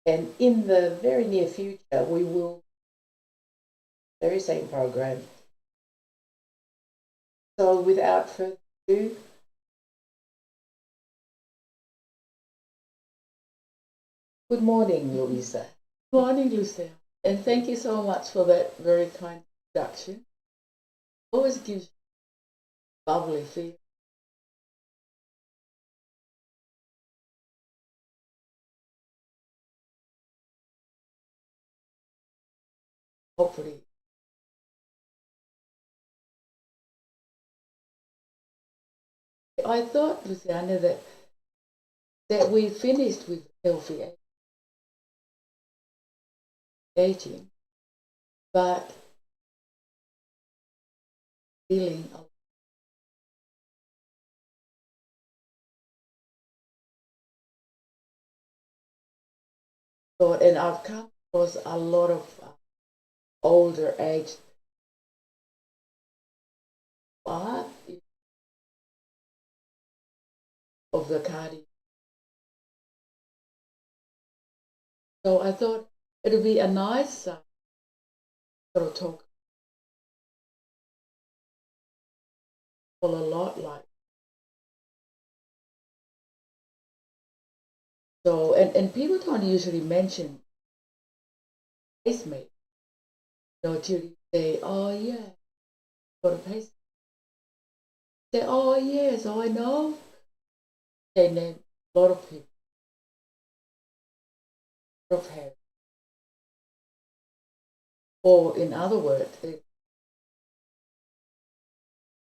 And in the very near future, we will very same program. So without further ado, good morning, Louisa. Good morning, Lucille, and thank you so much for that very kind introduction. Always gives you a lovely feel. Hopefully, I thought, Luciana, that we finished with healthy aging, but feeling a lot, and I've come across a lot of older age part of the cardio. So I thought it would be a nice sort of talk a lot like so, and people don't usually mention pacemaker. Till you say, "Oh yeah, got a pacemaker." Say, "Oh yes, oh I know." They name a lot of people of have, or in other words, it's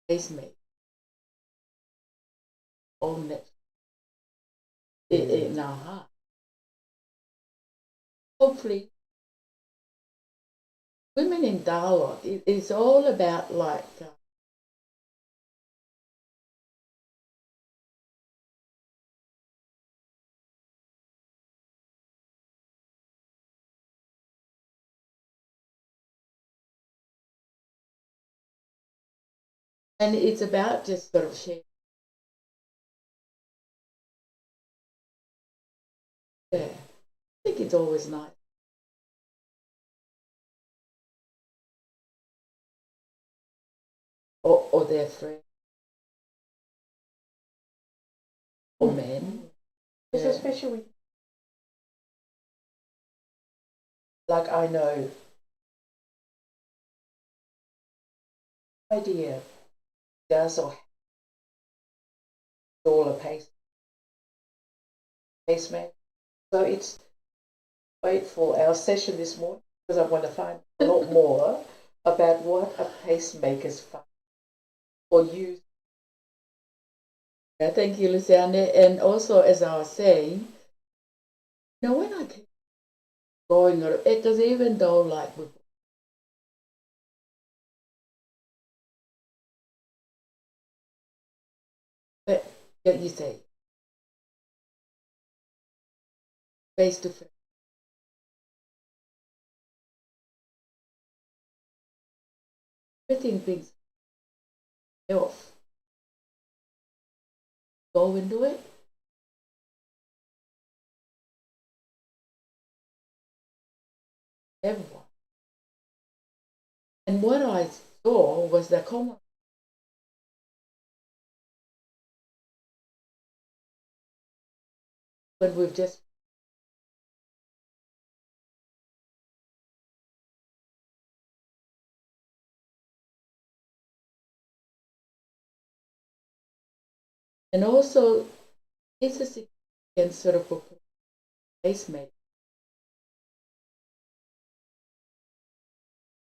pacemaker on it in our heart. Hopefully, women in dialogue. It's all about like. And it's about just sort of sharing. Yeah, I think it's always nice. Or their friends or men. Yes, Yeah. especially like I know idea does or all a pacemaker. So it's wait for our session this morning because I want to find a lot more about what a pacemaker's fun or use. Yeah, thank you, Luciana. And also, as I was saying, when I keep going, or it does even though like with but you say face to face, everything being health, go into it, everyone. And what I saw was the common when we've just and also it's a significant sort of placement.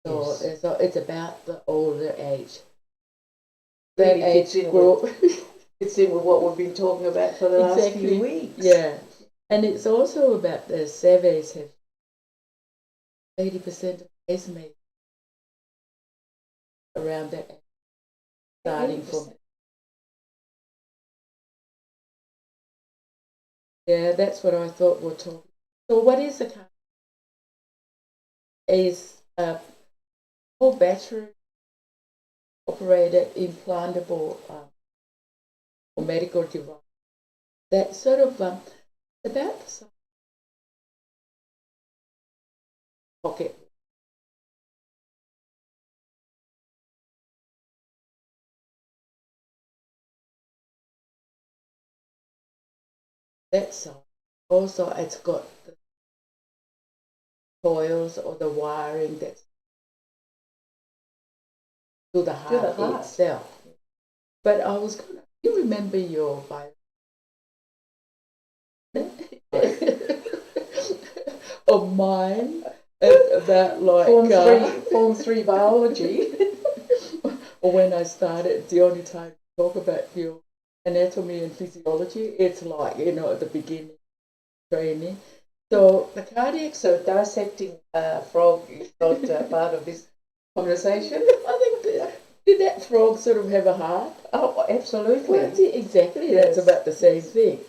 So, Yes. so it's about the older age. That Really age fits group. It's in with what we've been talking about for the last few weeks. Yeah. And it's also about the surveys have 80% of pacemakers around that age, starting from. Yeah, that's what I thought we're talking. So what is the car? Is a whole battery operated implantable or medical device that sort of about the size pocket. That side. Also, it's got the coils or the wiring that's to the heart, itself. But I was gonna, you remember your violin? Of mine about like Form 3 biology. or when I started, the only time to talk about your anatomy and physiology, it's like, at the beginning training. So the cardiac. So dissecting a frog is not part of this conversation. I think did that frog sort of have a heart? Oh, absolutely. Well, exactly. Yes. That's about the same thing.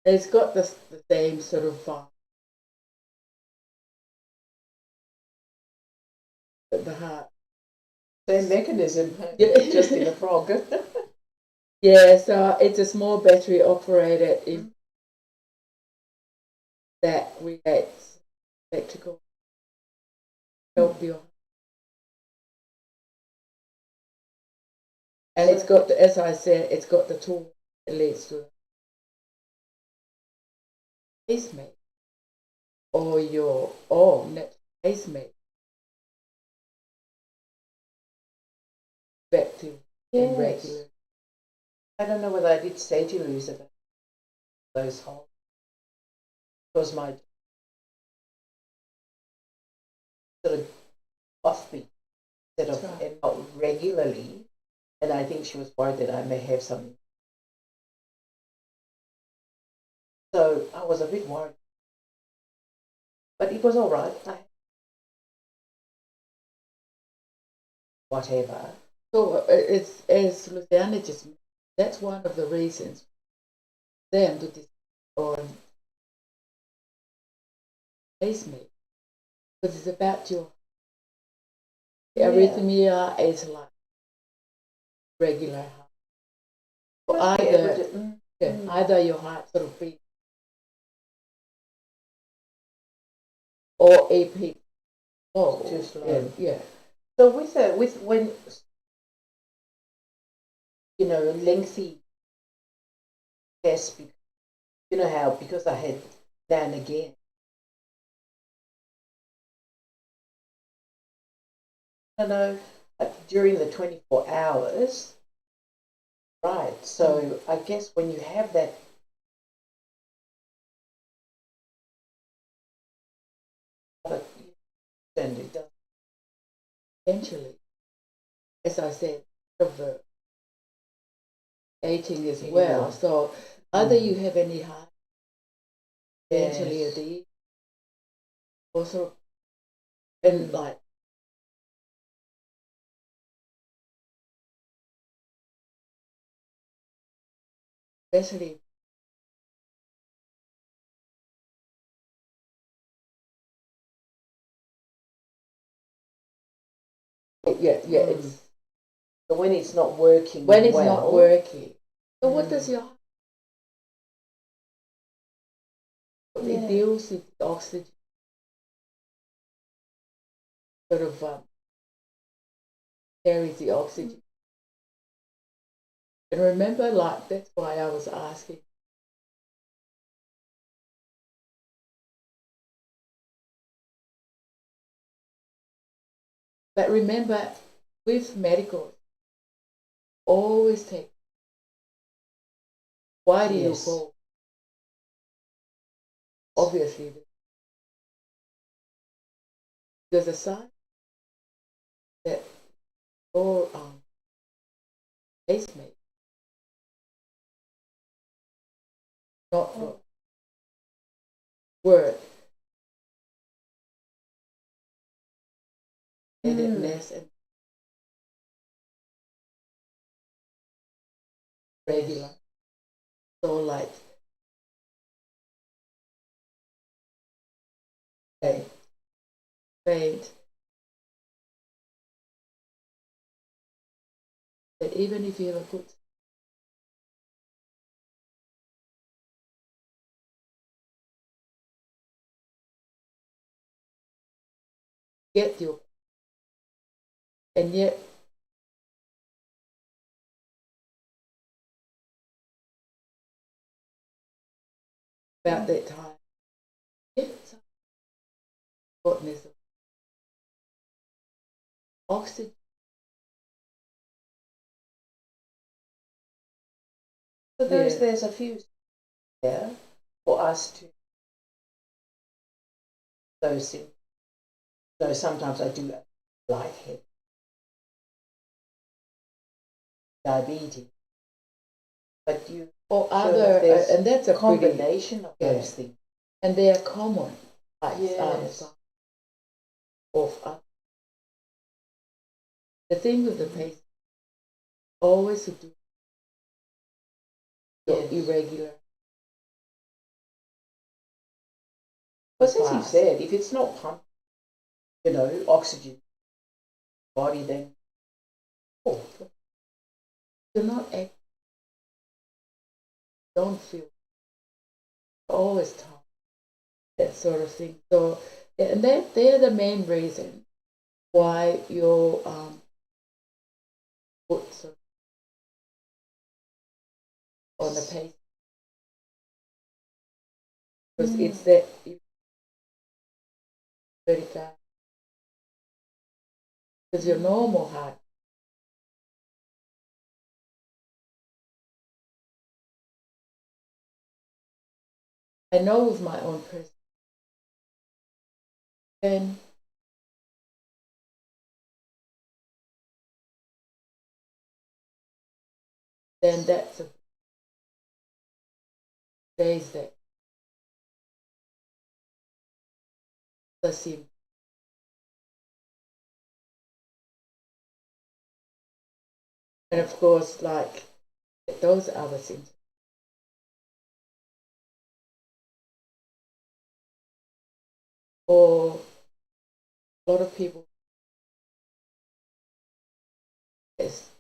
It's got the same sort of the heart. Same mechanism, yeah. Just in a frog. Yeah, so it's a small battery operated that creates electrical help your. And it's got, as I said, it's got the tool that leads to pacemaker or your natural pacemaker. Effective and regular. I don't know whether I did say to Louise about those holes. Because my sort of offbeat instead of and not regularly. And I think she was worried that I may have something. So I was a bit worried. But it was all right. Whatever. So it's, as Luciana just mentioned, that's one of the reasons them to this on pacemaker. Because it's about your arrhythmia is like regular heart. Either your heart sort of beat or a beat. Oh, too slow. Yeah. So with when lengthy tests, how because I had now and again. I know during the 24 hours, right? So I guess when you have that. And it does. Eventually, as I said, of the aging as well. So either you have any heart eventually at the also and like especially it's but when it's not working not working. So what does your it deals with oxygen sort of carries the oxygen. And remember, like that's why I was asking. But remember, with medical, always take. Why do you go? Obviously, there's a sign that your pacemaker not work. Headedness and regular. So like faint. That even if you have a good get your, and yet about that time, it's importance of oxygen. So there's a few there for us to those symptoms. So sometimes I do lightheaded, diabetes, but you or other, and that's a combination of those things, and they are common. Yes. Of the thing with the patient, always to do irregular. Because as you said, if it's not pumped, oxygen body, then you're not don't feel always tired, that sort of thing. So, and they're the main reason why your put on the pace, because it's that 35, because your normal heart. I know with my own person, and then that's a days that the same. And of course, like those other symptoms. Or a lot of people, yes,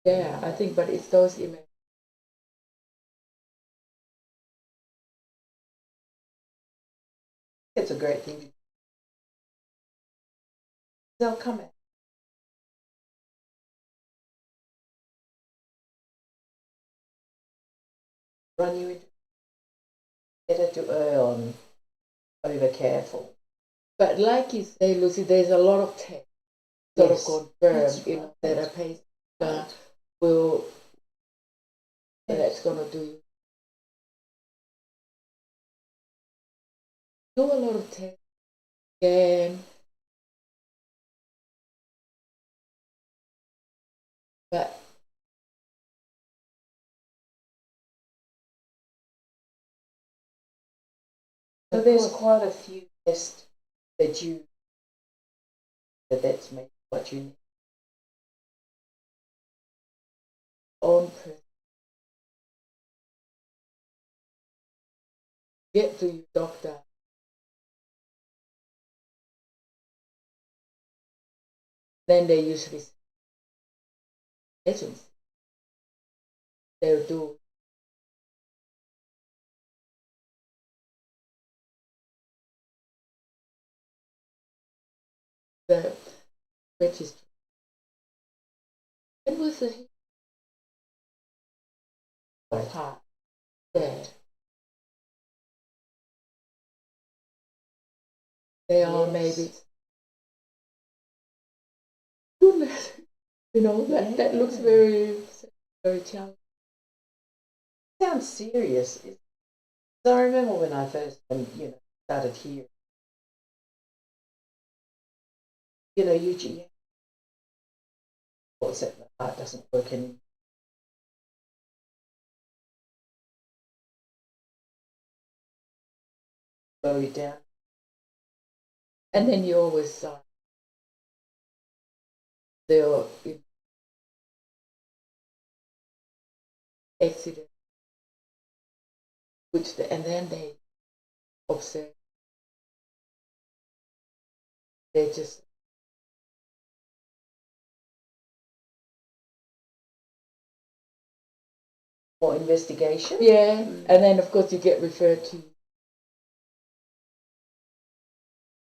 yeah, I think, but it's those images. it's a great thing. They'll come in. Run you into better to err on over careful. But like you say, Lucy, there's a lot of tests sort of confirm, that a patient will, that's going to do a lot of tests again, but so there's quite a few tests that's maybe what you need. own person. Get to your doctor. Then they usually agency. They'll do the registry. And with the heart, yeah, they are maybe goodness, that looks very, very challenging. Sounds serious. So I remember when I first, started here, usually, what's that, the heart doesn't work anymore. Slow it down. And then you always they'll accident, and then they observe, they just more investigation. Yeah, and then of course you get referred to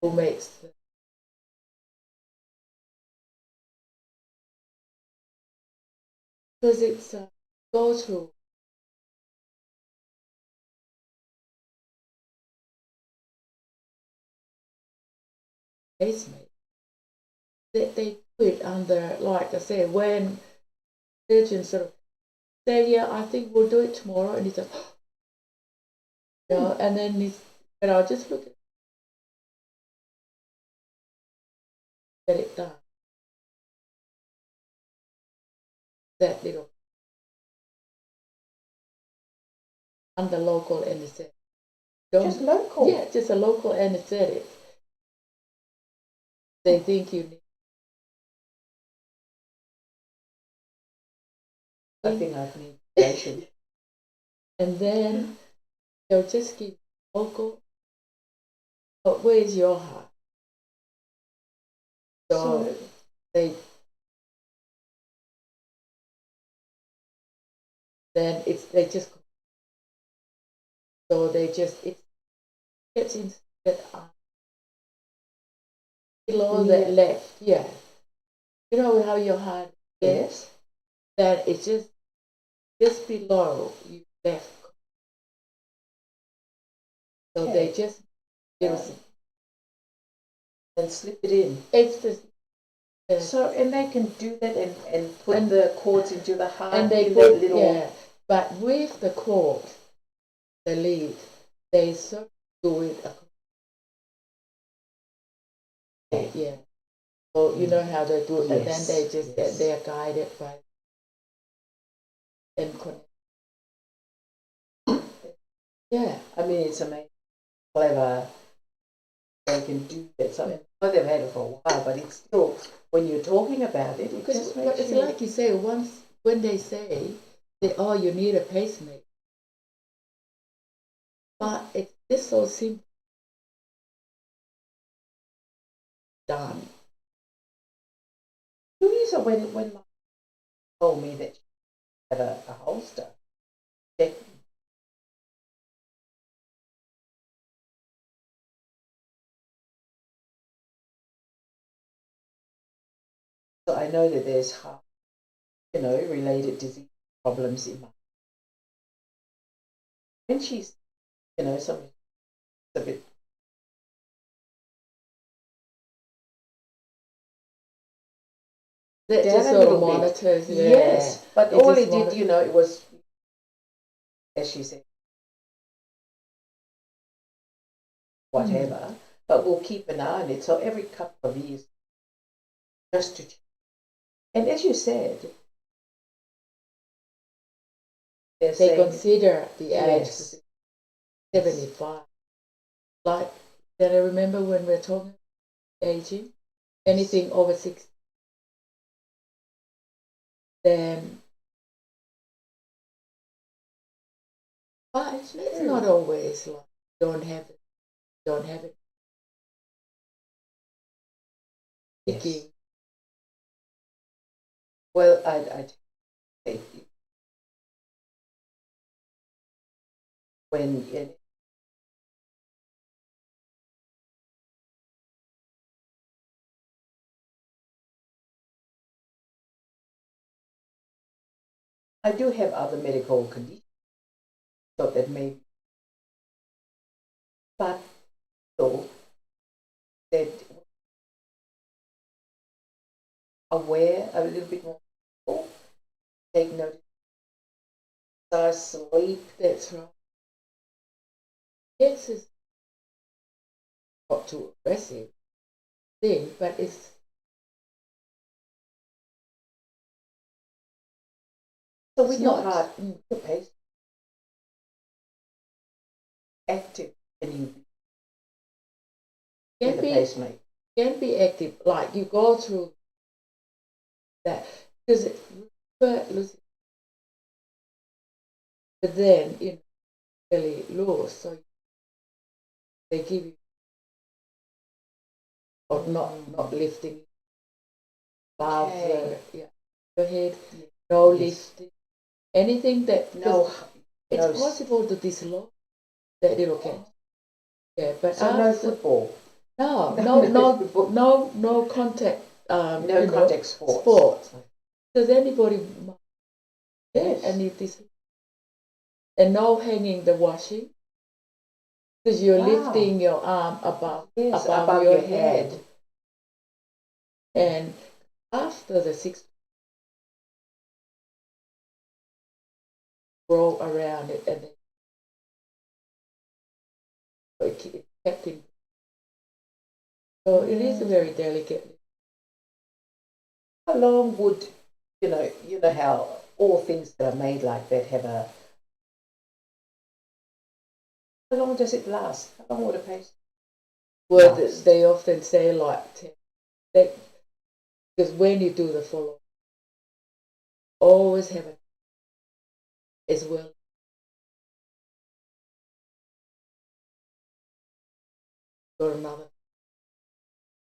who makes the because it's go through pacemaker. They do it under, like I said, when surgeons sort of say, yeah, I think we'll do it tomorrow, and he said, you know, and then he's, but I'll just look at get it done. That little under local anesthetic. Just local. Yeah, just a local anesthetic. They think you need. I think I need sedation. And then they'll just give local. But where's your heart? So they then it's they just so they just it gets instead below that left, yeah. You know how your heart is? That it's just below you left. So they just and slip it in. It's just so and they can do that and put the cords into the heart and they in put that little but with the cord, the lead, they sort of do it yeah. So you know how they do it, and then they just they're guided by and connect. Yeah, I mean it's amazing, clever. They can do that. So I know they've had it for a while, but it's still when you're talking about it, because it's like you say once when they say oh you need a pacemaker, but it's just so simple done. 2 years ago when my told me that she had a holster, that so I know that there's heart, related disease problems in my. When she's, something a bit. That just sort of monitors, yes. But all it did, it was, as she said, whatever. But we'll keep an eye on it. So every couple of years, just to check. And as you said, they consider the age 75. Like, then I remember when we're talking aging, anything over 60, then but it's not always like don't have it. Yes. Well, I when I do have other medical conditions, so that may, but so that aware a little bit more, take notice, start sleep. That's right. Yes, it's not too aggressive thing, but it's so with your heart, your pace active, and you can be active, like you go through that because but then really low, so they give you or not lifting above your head, no lifting. anything that No, it's no. possible to dislodge that little catch. Yeah, but So no football. No, football. no contact. No contact sports. Sports. Does anybody? Yes. And if this, and no hanging the washing, because you're lifting your arm above your head. And after the 6 roll around it, and then it kept in. So it is very delicate. How long would you know how all things that are made like that have a. How long does it last? How long would a pace? Well, they often say like 10. Because when you do the follow, always have it as well. Or another.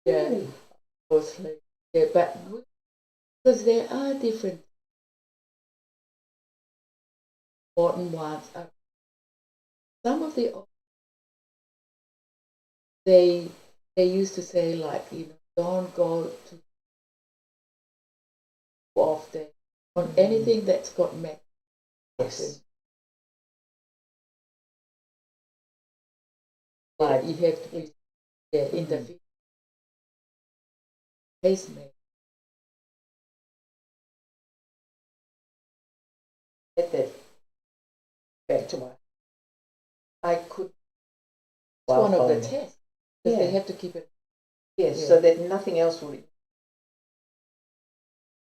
Yeah. Really? Mostly. Yeah, but because there are different important ones. Some of the they used to say like don't go too often on anything that's got met. Yes. Like you have to be interfere. Pacemaker. Get that back to my. I could. It's one of the tests because they have to keep it. Yes, so that nothing else will.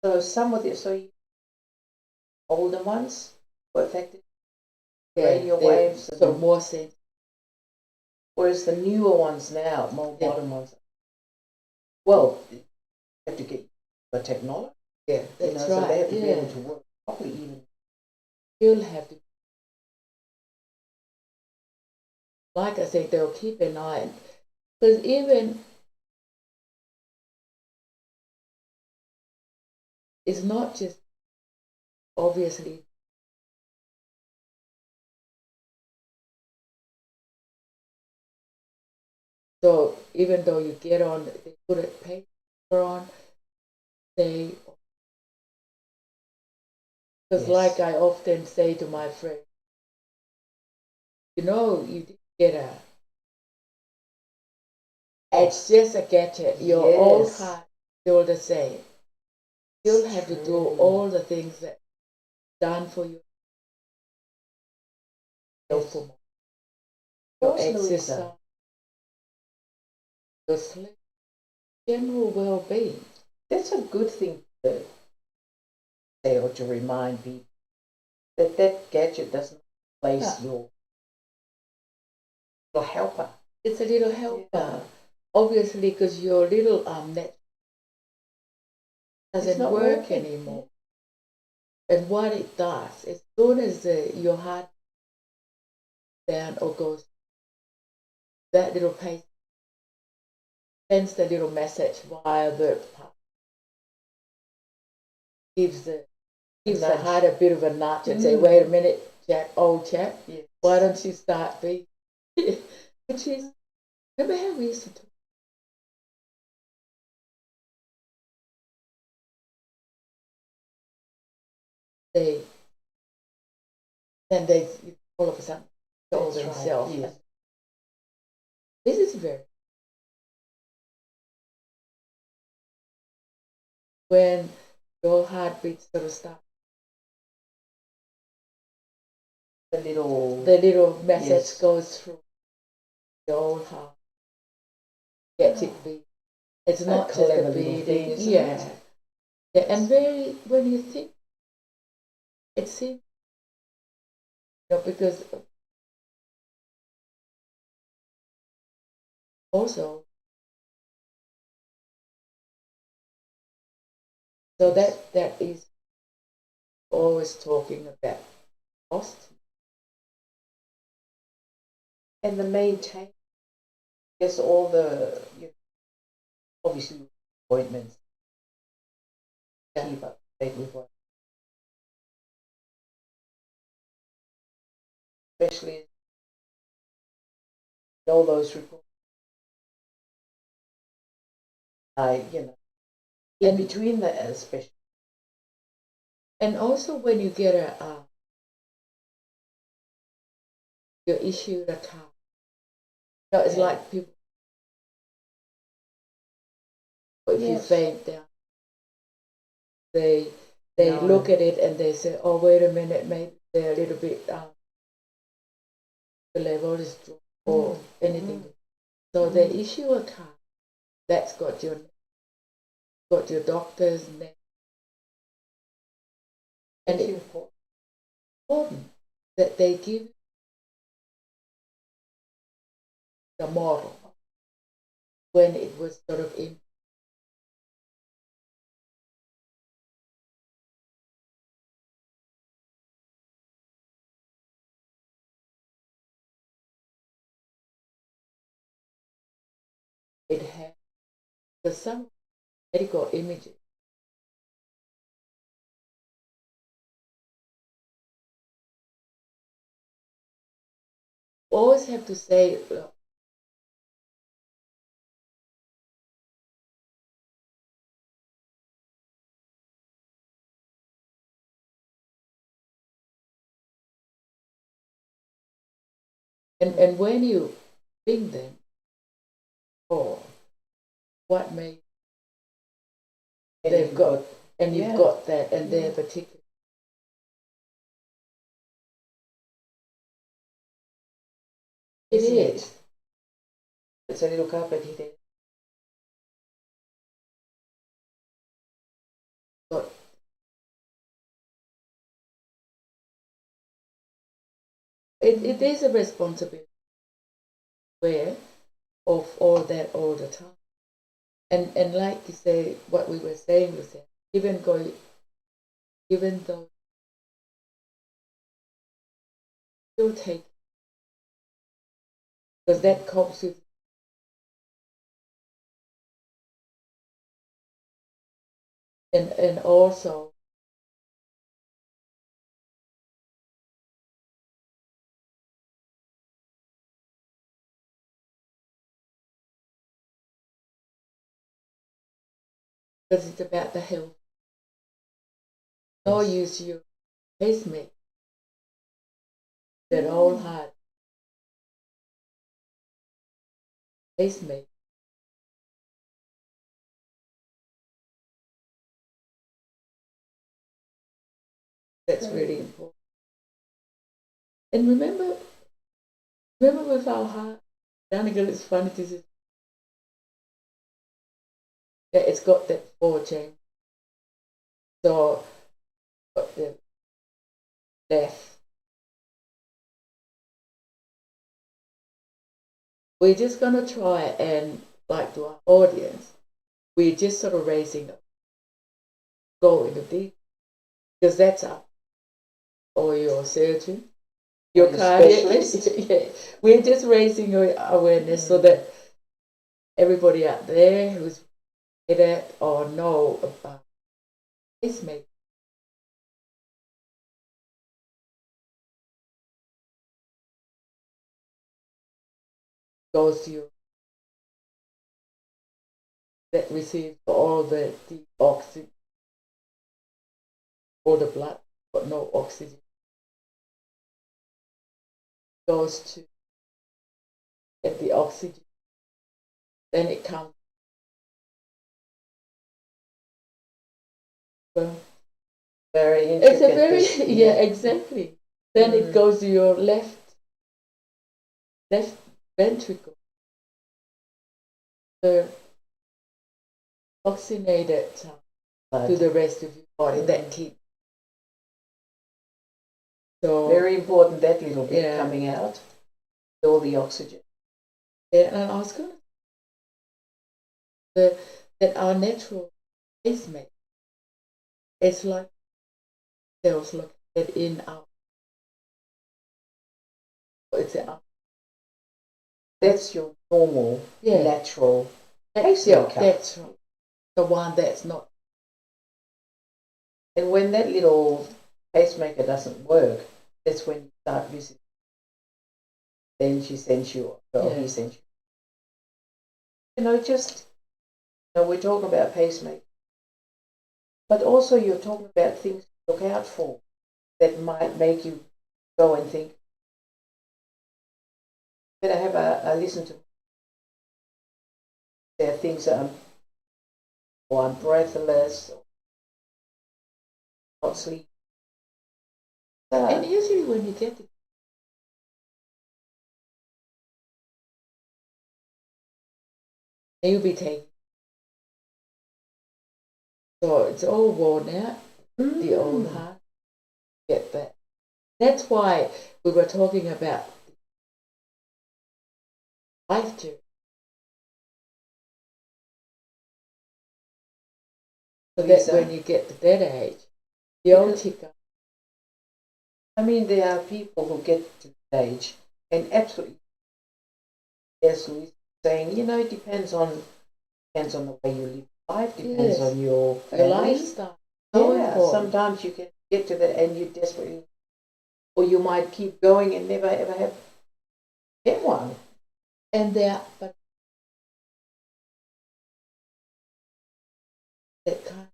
So some of the older ones were affected. Radio waves. So more sense. Whereas the newer ones now, more modern ones. Well, you have to get the technology. Yeah, that's right. So they have to be able to work properly even. You'll have to. Like I said, they'll keep an eye. Because even it's not just obviously. So even though you get on, they put a paper on, they. Because like I often say to my friend, you didn't get a. It's just a gadget. Your old heart still the same. You'll have to do all the things that done for you. Your exercise, your sleep, general well-being. That's a good thing to say or to remind people that gadget doesn't replace your helper. It's a little helper, obviously, because your little net doesn't work anymore. And what it does, as soon as your heart down or goes, that little pace sends the little message via the gives the heart a bit of a nudge and say, wait a minute, old chap, why don't you start beating? Which is, remember how we used to talk? They all of a sudden told themselves. Right. This is very. When your heartbeat sort of starts. The little message goes through your old heart. Gets it beat. It's not just a beating. Yeah. And when you think, it seems, because also, so that is always talking about cost. And the maintain, yes, all the, obviously, appointments. Keep up with what. especially all those reports. In between that, especially. And also when you get you're issued a card. It's like people, if you faint down, they look at it and they say, oh, wait a minute, maybe they're a little bit, the level is dropped or anything. So they issue a card that's got your doctor's name. And it's important that they give the model when it was sort of in. It has some medical images. Always have to say, and when you bring them, or what may they've got, and you've got that, and they're particular. It is. It's a little carpet here. It is a responsibility of all that all the time. And like you say, what we were saying was that even though still take, because that comes with, and also because it's about the health. No use your pacemaker, that all heart pacemaker. That's really important. And remember with our heart, Danica, it's funny to say, that it's got that 4 chamber. So got the left. We're just gonna try and, like, to our audience, we're just sort of raising up, go into deep, because that's up, or your surgeon, your cardiologist. Yeah. We're just raising your awareness so that everybody out there who's it or know about pacemaker goes to you, that receives all the oxygen or the blood, but no oxygen, goes to get the oxygen, then it comes. Well, very intricate. It's a very exactly. Then it goes to your left ventricle, the oxygenated to the rest of your body. That keeps. So very important, that little bit coming out, all the oxygen. Yeah, and I was going to that our natural pacemaker, it's like cells located in our. It's that's your normal, natural pacemaker. That's right. The one that's not. And when that little pacemaker doesn't work, that's when you start visiting then she sent you, or Yeah. he sent you. You know, just, you know, we're talking about pacemaker, but also you're talking about things to look out for that might make you go and think, better have a listen to. There are things that or I'm breathless, or not sleep. And usually when you get the you'll be taking, so it's all worn out, the old heart, get that. That's why we were talking about life journey. So that when you get to that age, the old tick up. I mean, there are people who get to that age and absolutely, yes, Louise saying, you know, it depends on the way you live life, depends on your family. Lifestyle. So yeah, important. sometimes you can get to that and you desperately, or you might keep going and never ever get one. And there, but that kind.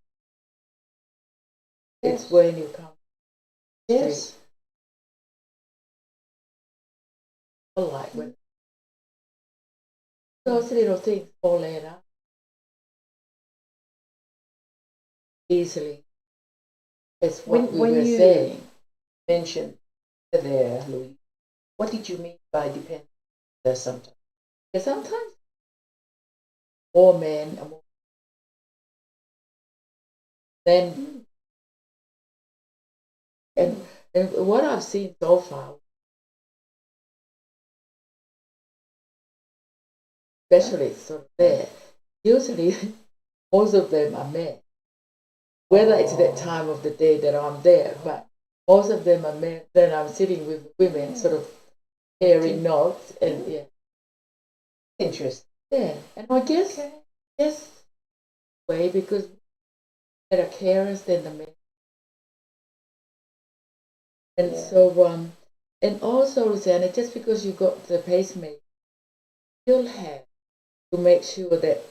Yes. It's when you come. Yes. Like when those little things all add up easily. It's what when we were you saying. Mentioned there, Louis, what did you mean by depend sometimes? Yeah, sometimes more men and more then and what I've seen so far, especially sort of there, usually most of them are men. Whether it's that time of the day that I'm there, but most of them are men. Then I'm sitting with women, sort of hearing notes, and yeah, Interesting. yeah. And I guess yes, way because better carers than the men, and so and also, Rosanna, just because you got the pacemaker, you'll have to make sure that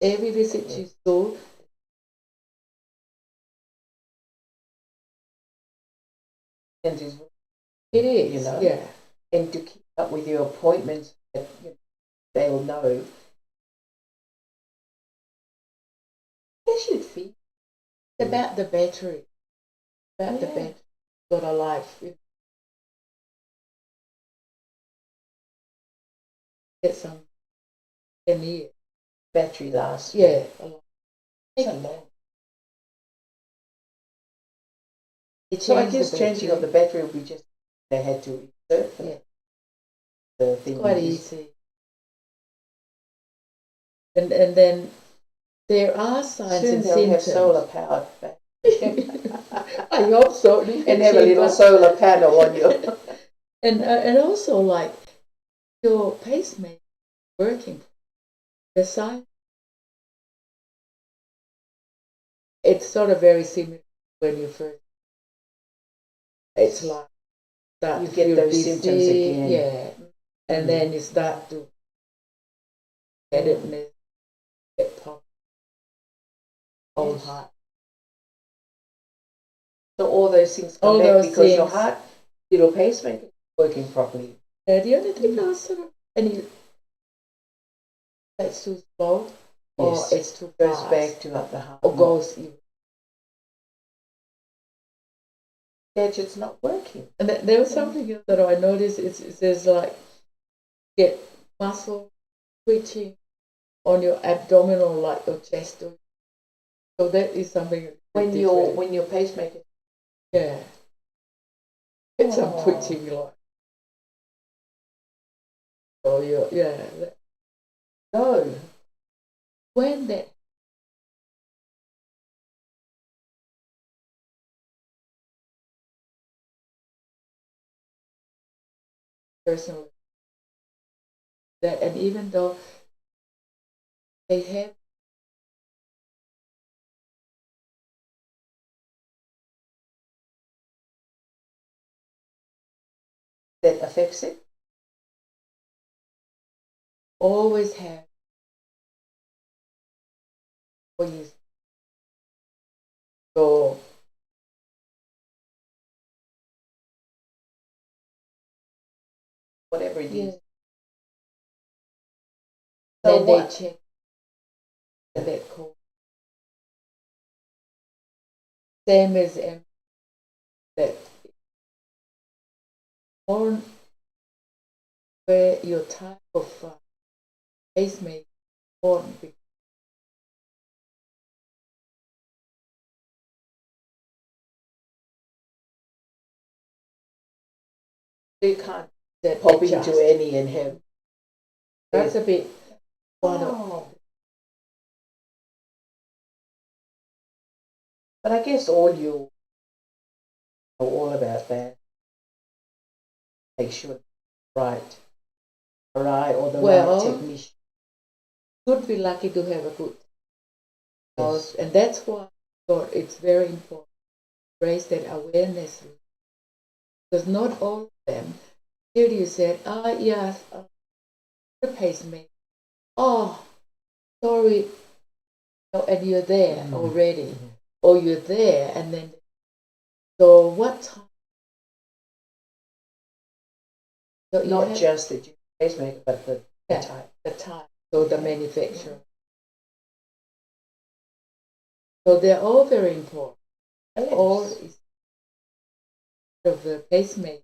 every visit you do, And it is, you know, yeah. and to keep up with your appointments, that they'll know. They should feel About the battery, about the battery, got a life. Get some 10 years. battery lasts. Yeah, It's a long. So I guess changing of the battery would be just they had to insert the thing. Quite easy. And then there are signs soon and they'll symptoms. have solar powered battery. I hope so. And have a little solar panel on you. and also like your pacemaker working, the sign. It's sort of very similar when you first. It's like that you get those symptoms again. Yeah, and then you start to headedness, get pump, whole heart. So all those things come back because your heart, little pacemaker, is working properly. The other thing I sort of it's too slow, or it's too goes fast, back to the heart, or goes even. Gadget's not working. And there was something else that I noticed. It says like get muscle twitching on your abdominal, like your chest. So that is something when your pacemaker. Yeah. Get some twitching like. Oh yeah. No. When that personally, that and even though they have that affects it? Always have 4 years. So Whatever it is. So So then what? they check that code. Same as that on where your type of pacemaker on. You can't That pop adjust. into any and have. That's a bit Oh. But I guess all you know all about that. Make sure it's right or the right technician. Should be lucky to have a good Yes. and that's why I thought it's very important to raise that awareness, because not all of them. Here you said, yes, the pacemaker. Oh, sorry, and you're there already, or you're there, and then so what time? So Not just the pacemaker, but the type. The time. So the manufacturer. So they're all very important. Yes. All is of the pacemaker.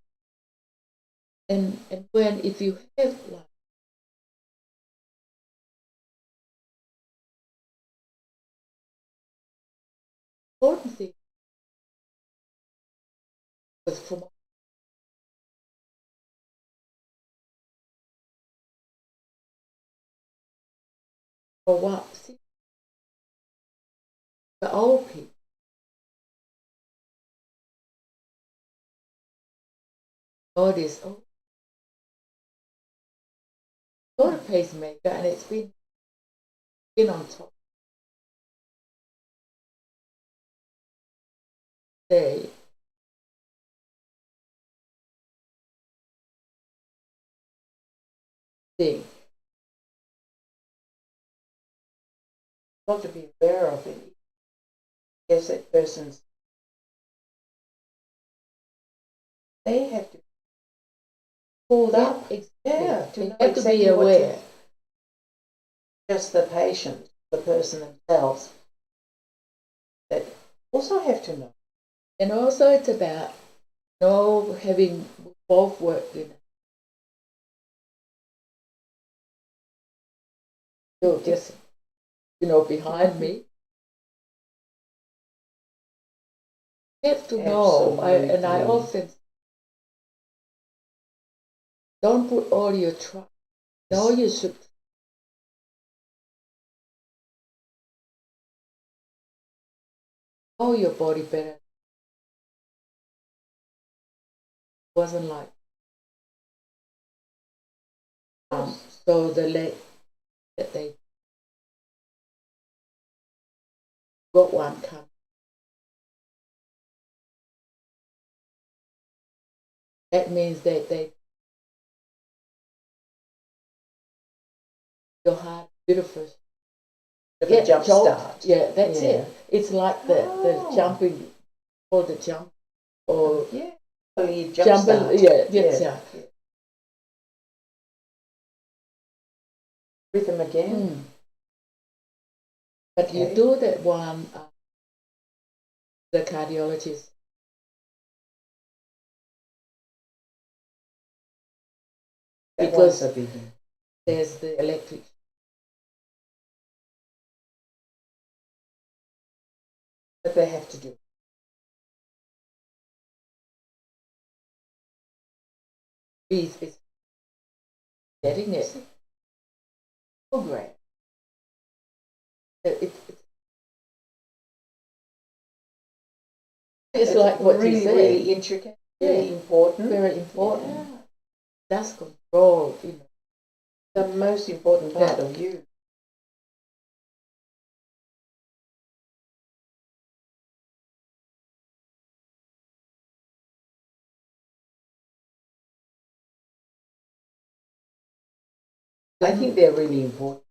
And when if you have like important thing was from for what? See, the old people notice, got a pacemaker and it's been on top. Say thing. Got to be aware of it. Yes, that person's. They have to be pulled up. Exactly. Yeah, They know have to be aware. Just the patient, the person themselves, that also have to know. And also it's about having both work, So just behind me. You have to know. I often don't put all your trust. No, you should know your body better. It wasn't like so the leg that they got one come. That means that your heart beautiful. Yeah, jump start. Yeah, that's it. It's like the jumping or the jump or jump start. Yeah. Rhythm again. But you do that one, the cardiologist. Because there's the electric. But they have to do. Is getting it. Program. It's like what really, you said. really intricate, really important. Very important. Yeah. That's control, The most important part of you. I think they're really important.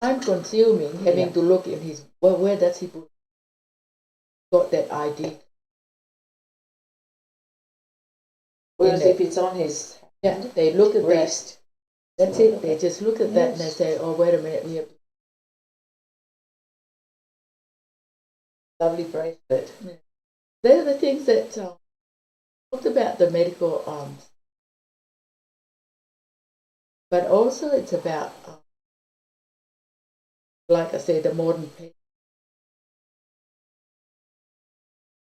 Time consuming, having to look in his, well, where does he put, got that ID? Whereas if it's on his hand, they look at wrist, that's it. They just look at that and they say, oh, wait a minute, we have lovely bracelet. Yeah. They're the things that talked about the medical but also it's about like I said, the modern pet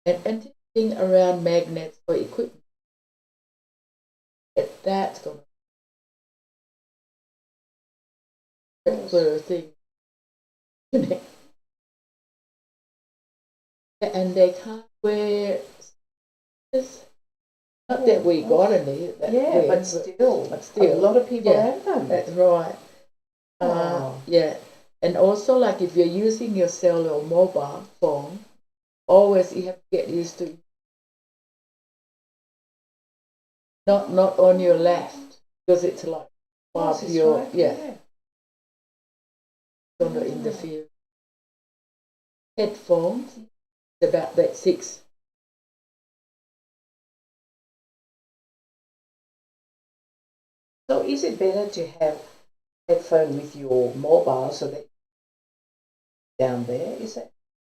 and thing around magnets or equipment. That's gonna thing. And they can't wear this. Not that we got any. But still, a lot of people have them. That's right. Yeah, and also like if you're using your cell or mobile phone, always you have to get used to not on your left because it's like your going to interfere. Headphones, about that 6. So is it better to have headphone with your mobile so that down there? Is it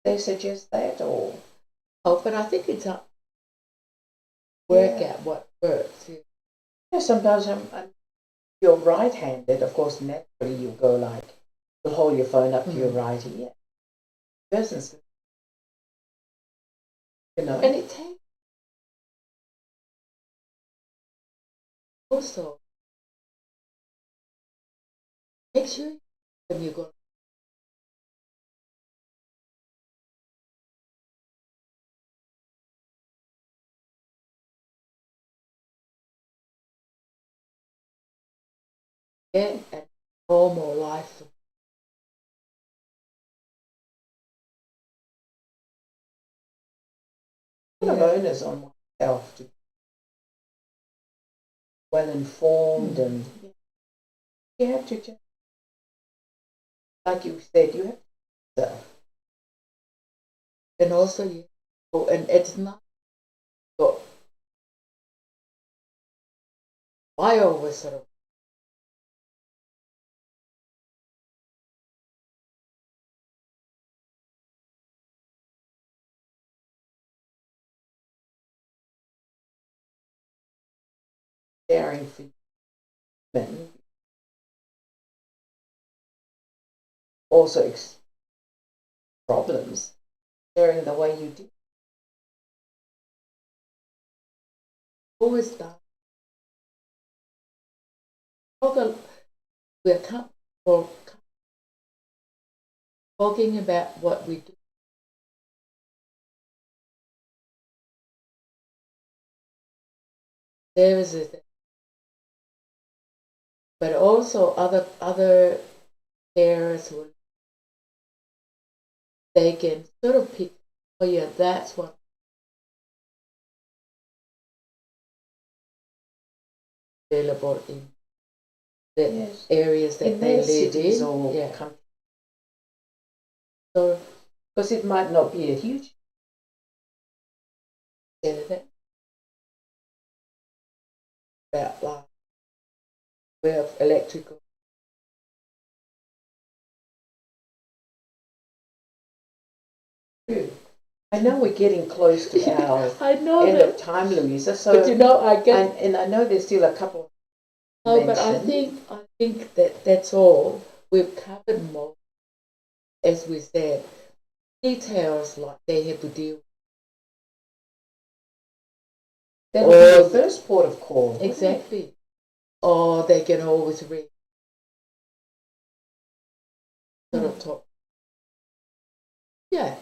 they suggest that or? Oh, but I think it's a work out what works. Yeah, sometimes you're right-handed. Of course, naturally you'll go like you'll hold your phone up to your right ear. Person's, and it takes also make sure when you go get a normal life. a lot of onus on oneself to be well informed and you have to just, like you said, you have to. And also and it's not so I always sort of Sharing for men also problems, sharing the way you do. always done. We're comfortable talking about what we do. There is a thing. But also other carers will they can sort of pick, oh yeah, that's what available in the areas that they live in. Or countries. So, because it might not be a huge about like where electrical. I know we're getting close to our end of time, Louisa. So, but you know, I get, and I know there's still a couple. No, but I think that that's all we've covered more. As we said, details like they have to deal. That would be the first port of call. Exactly. Or they can always read. Sort of talk. Yeah.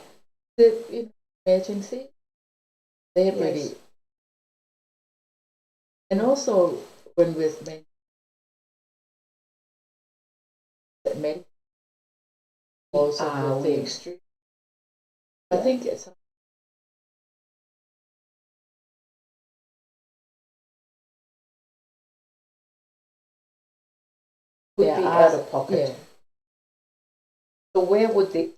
The emergency. They're pretty. And also when we're mentioning that medical also the extreme. I think it's Could Yeah, be out of pocket. Yeah. So where would the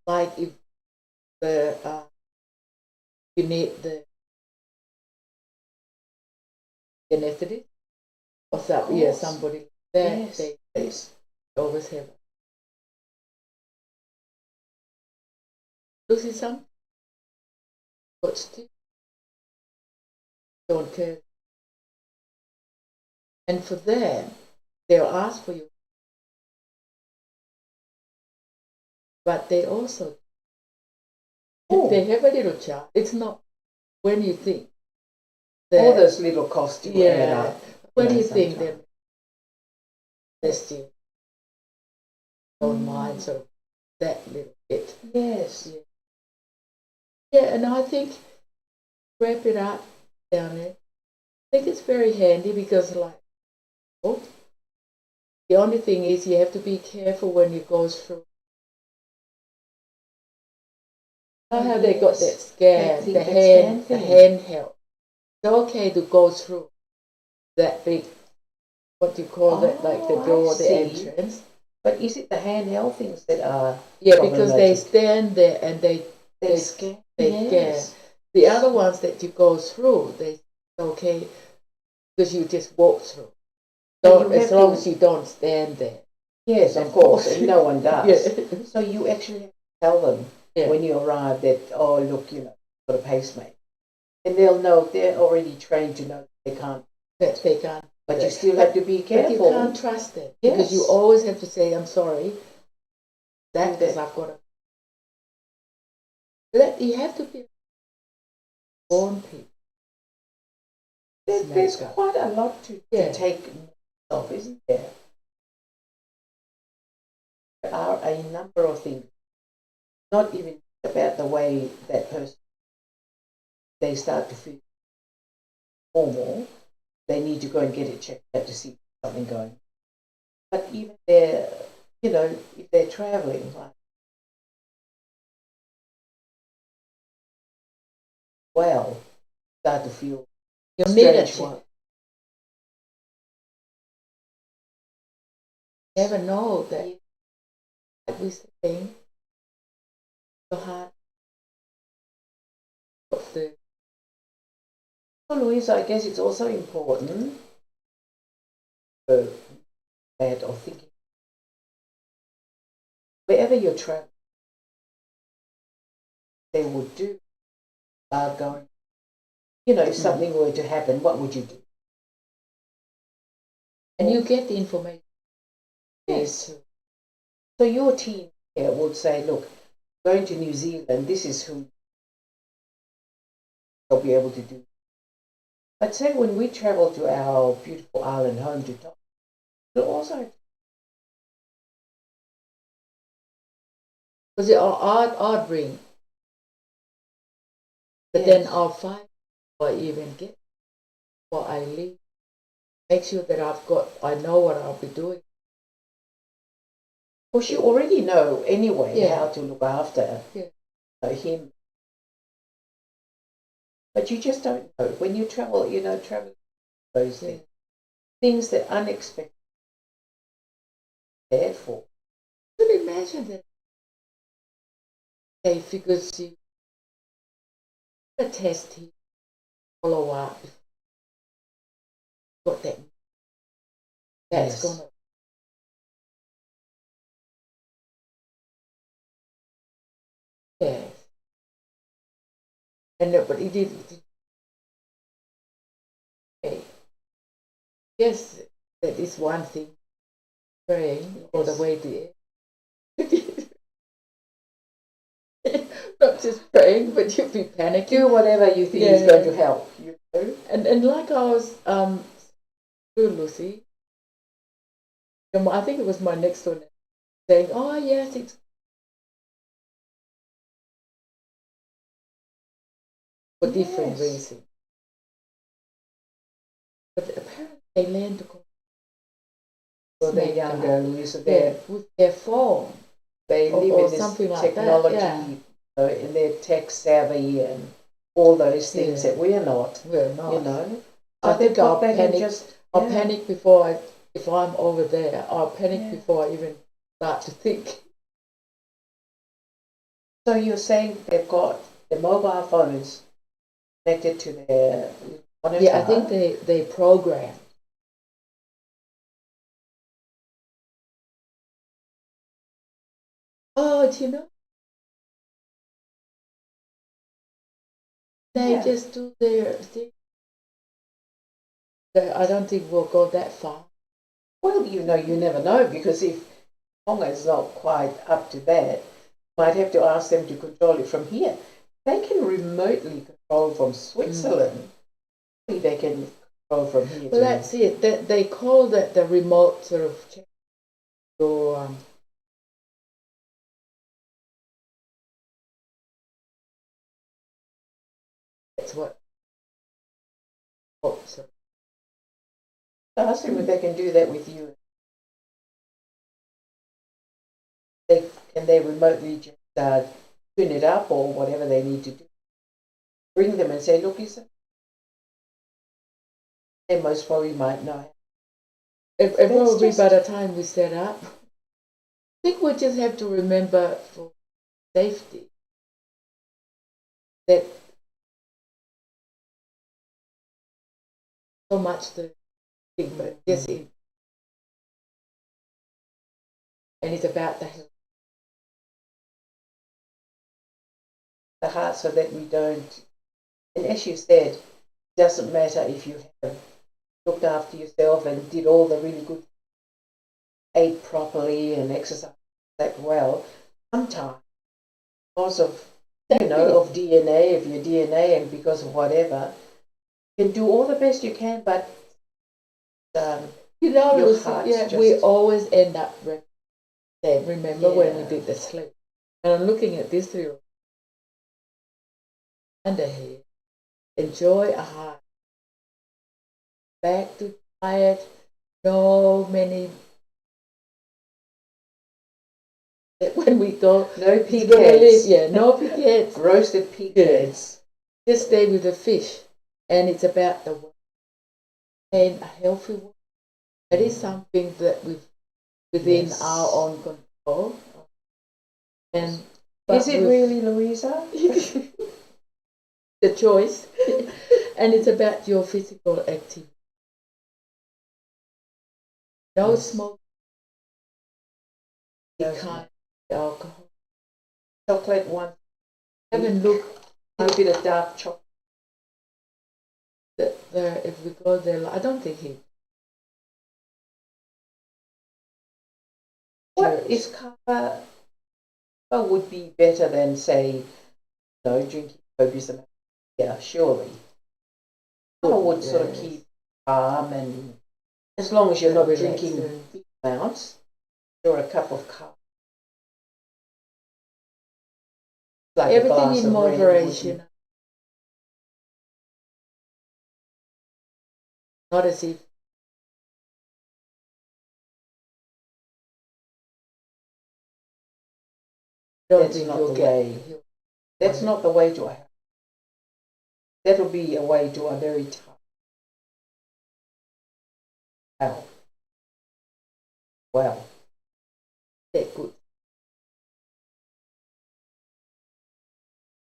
Like if the you need the anesthetist or something, yeah, somebody like that, yes, they yes. always have. Lucy, some but still don't care. And for them, they'll ask for you, but they also, if they have a little child, it's not when you think that, all those little costs you add up. When you think that they still don't mind sort of that little bit. Yes. Yeah, and I think wrap it up down there. I think it's very handy because like the only thing is you have to be careful when you go through. How they got that scan, the handheld. It's okay to go through that big, what do you call that, like the door, the entrance. But is it the handheld things that are because they stand there and they scan. The other ones that you go through, they okay because you just walk through. So as long as you don't stand there. Yes, of course, and no one does. So you actually have to tell them when you arrive that, oh, look, got a pacemaker. And they'll know, they're already trained to know they can't. That they can't. But you still have to be careful. But you can't trust them. Because you always have to say, I'm sorry, because I've got to. You have to be born people. There's quite a lot to take off, isn't there? There are a number of things, not even about the way that person, they start to feel normal, they need to go and get it checked out to see something going. But even they're, if they're traveling, like, well, start to feel strange. You never know that, like we saying, your heart of the. Well, Louise, I guess it's also important for that or thinking wherever you're traveling, they would do going. If something were to happen, what would you do? And you get the information. Yes. So your team here would say, look, going to New Zealand, this is who they'll be able to do. But say when we travel to our beautiful island home to talk, we'll also. Because I'd bring. But then I'll find what I even get, what I leave. Make sure that I know what I'll be doing. Well, you already know anyway how to look after him. But you just don't know. When you travel, travel those things that unexpected. Therefore, you can imagine that. They figures you a test, follow up. Got that. That's gonna. Yes. And but he did. Okay. Yes, that is one thing. Praying all the way to it. Not just praying, but you'll be panicking. Do whatever you think is going to help. And like I was with Lucy, I think it was my next door saying, oh yes, it's for different reasons. But apparently they learn to control. So they're younger, so with their phone. They live in this something technology, like that, and they're tech savvy and all those things that we're not. We're not. I think I'll I'll panic before if I'm over there, I'll panic before I even start to think. So you're saying they've got the mobile phones connected to their monitor? Yeah, I think they program. Oh, do you know? They just do their thing. I don't think we'll go that far. Well, you never know, because if Tonga is not quite up to that, you might have to ask them to control it from here. They can remotely control from Switzerland. They can control from here. Well, that's it. They call that the remote sort of check your that's what. Sorry. Ask them if they can do that with you. Can they remotely just tune it up or whatever they need to do? Bring them and say, look, they most probably might know. Probably by the time we set up, I think we just have to remember for safety that so much the thing, but yes, and it's about the health. The heart, so that we don't, and as you said, it doesn't matter if you have looked after yourself and did all the really good, ate properly and exercised that well. Sometimes, because of of DNA, of your DNA, and because of whatever, you can do all the best you can, but your heart, we always end up saying, remember when we did the sleep? And I'm looking at this little under here. Enjoy a high. Back to quiet. No many. When we go, no pig heads. No pig heads. Roasted pig heads. Just stay with the fish, and it's about the weight and a healthy weight. That is something that we've within our own control. And is it really, Louisa? The choice. And it's about your physical activity. No smoke. You can't alcohol. Chocolate one. Haven't looked. A little bit of dark chocolate. If we go there, I don't think he. What is kava? Would be better than, say, drinking copious amounts. Yeah, surely. Kava would sort of keep calm, and as long as you're not drinking big amounts, or a cup of coffee. Like everything in moderation. Not as if. That's not the way. That's not the way to. That'll be a way to a very tough. Well. That's good.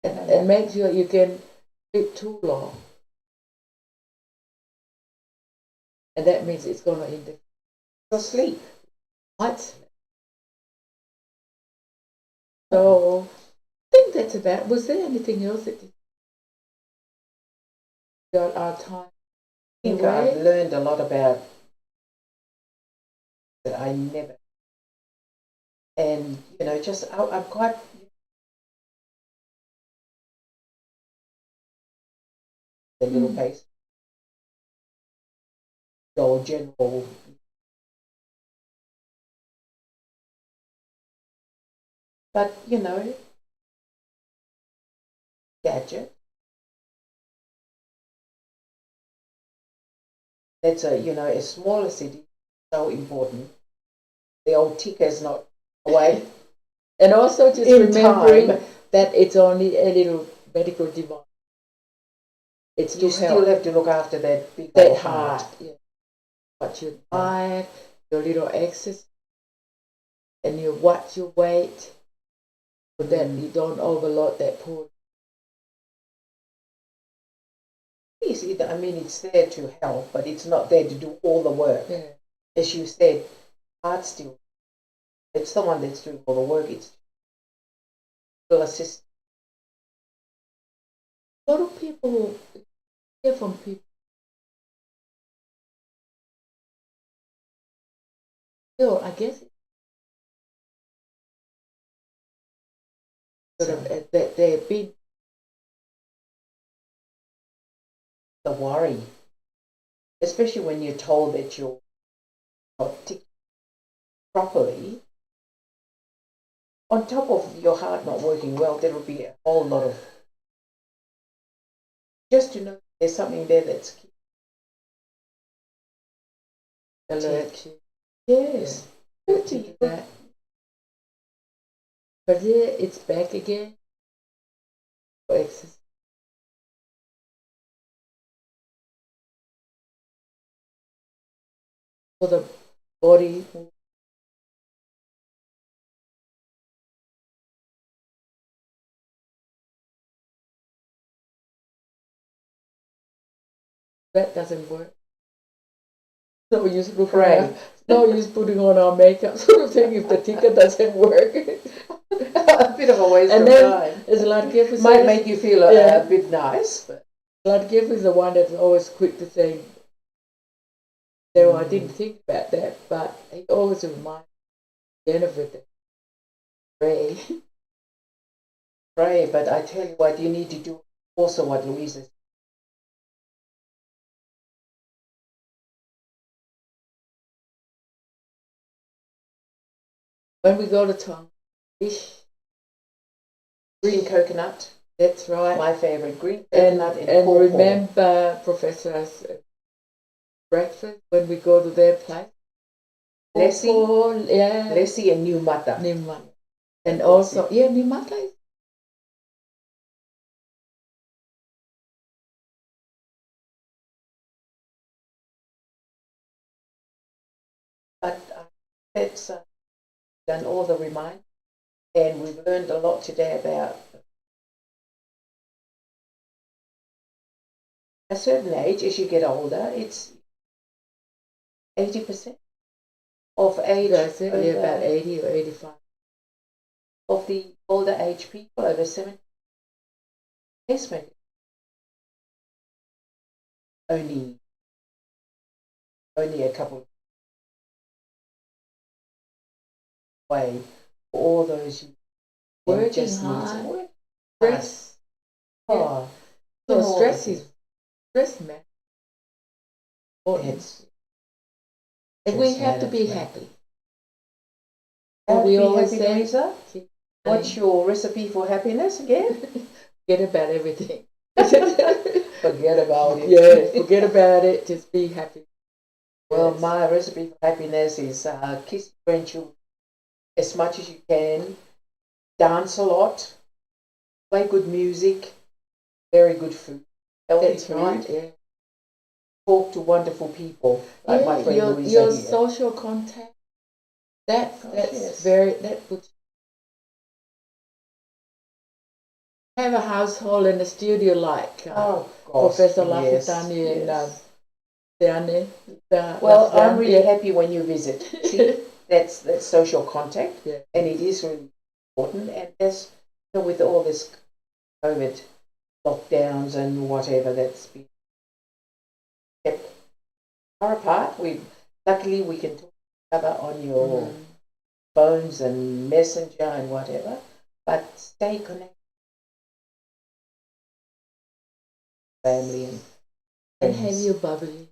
And make sure you can sleep too long. And that means it's going to interfere. So sleep. Might sleep. So I think that's about. Was there anything else that got our time? I think I've learned a lot about that I never. And just I'm quite. The little pace. Or general. But gadget. That's a smaller city, so important. The old ticker is not away. And also just remembering that it's only a little medical device. It's you still have to look after that big heart. Yeah. watch your diet, your little exercise, and you watch your weight so that you don't overload that poor. I mean, it's there to help, but it's not there to do all the work. Yeah. As you said, heart still. It's someone that's doing all the work. It's still assist. A lot of people who hear from people still, I guess, sort of that they've been the worry, especially when you're told that you're not ticked properly. On top of your heart not working well, there will be a whole lot of just to know there's something there that's alert you. yes. Alert you to that. But yeah, it's back again for exercise. For the body. That doesn't work. No use putting on our makeup sort of thing if the ticker doesn't work. A bit of a waste and of then time. it's like Jeff Might make you feel a bit nice, but like Jeff is the one that's always quick to say, "No, I didn't think about that," but he always reminds Jennifer that pray. pray. But I tell you what, you need to do also what Louise is. When we go to Tonga, fish, Green coconut. that's right. My favorite, green coconut and remember Professor's breakfast when we go to their place. Lessie, yeah. Lessie and New Mata. And also, New Mata. But that's done all the remind, and we've learned a lot today about a certain age. As you get older, it's 80% of age. About 80 or 85 of the older age people over 70. Pacemaker. Only a couple way for all those working hard. Stress. Oh, so stress is man. And we have to be happy. And we always say, Lisa, what's your recipe for happiness again? Forget about everything. Forget about it. Yeah, forget about it. Just be happy. Well, yes. My recipe for happiness is kiss your grandchildren as much as you can, dance a lot, play good music, very good food, healthy food. Right, yeah. Talk to wonderful people like my friend Louisa your here. social contact. That's yes. that puts. Have a household and a studio like Professor Lafitani and Deane. Well, I'm really happy when you visit. See, that's social contact, and it is really important. And that's with all this COVID lockdowns and whatever that's been kept far apart. Luckily we can talk to each other on your phones and messenger and whatever, but stay connected. Family and have your bubbly.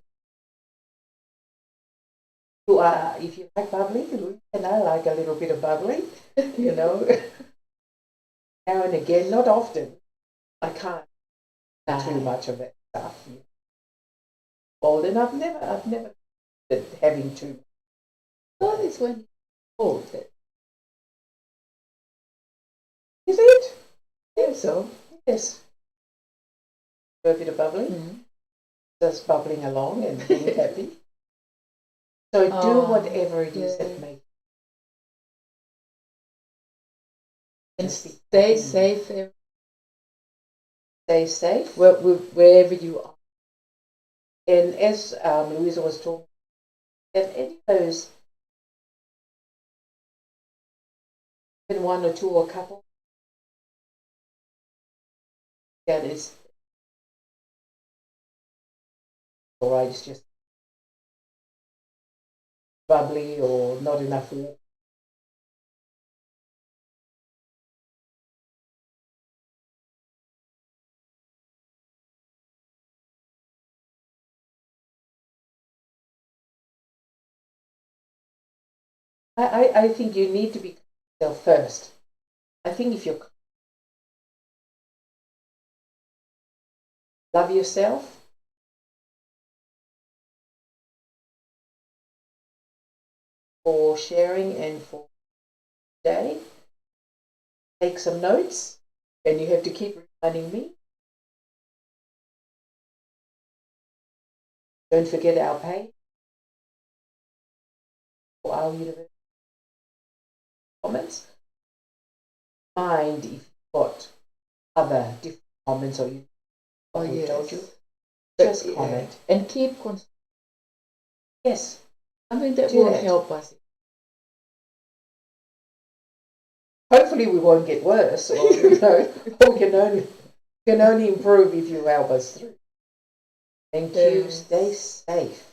If you like bubbly, and I like a little bit of bubbly, now and again, not often. I can't do too much of that stuff. Old, and I've never having too. Well, it's when old. Is it? I think so. Yes. A bit of bubbly. Just bubbling along and being happy. So do whatever it is that makes and stay safe. Stay safe. Wherever you are. And as Louisa was talking, that any of those, even one or two or a couple, that is all right, it's just bubbly or not enough water. I think you need to be yourself first. I think if you love yourself, for sharing and for today, take some notes, and you have to keep reminding me. Don't forget our page for our university comments. Mind if you've got other different comments or you told you. Just comment. And keep Yes. Something that will help us. Hopefully we won't get worse, or we can only improve if you help us through. Thank you. Stay safe.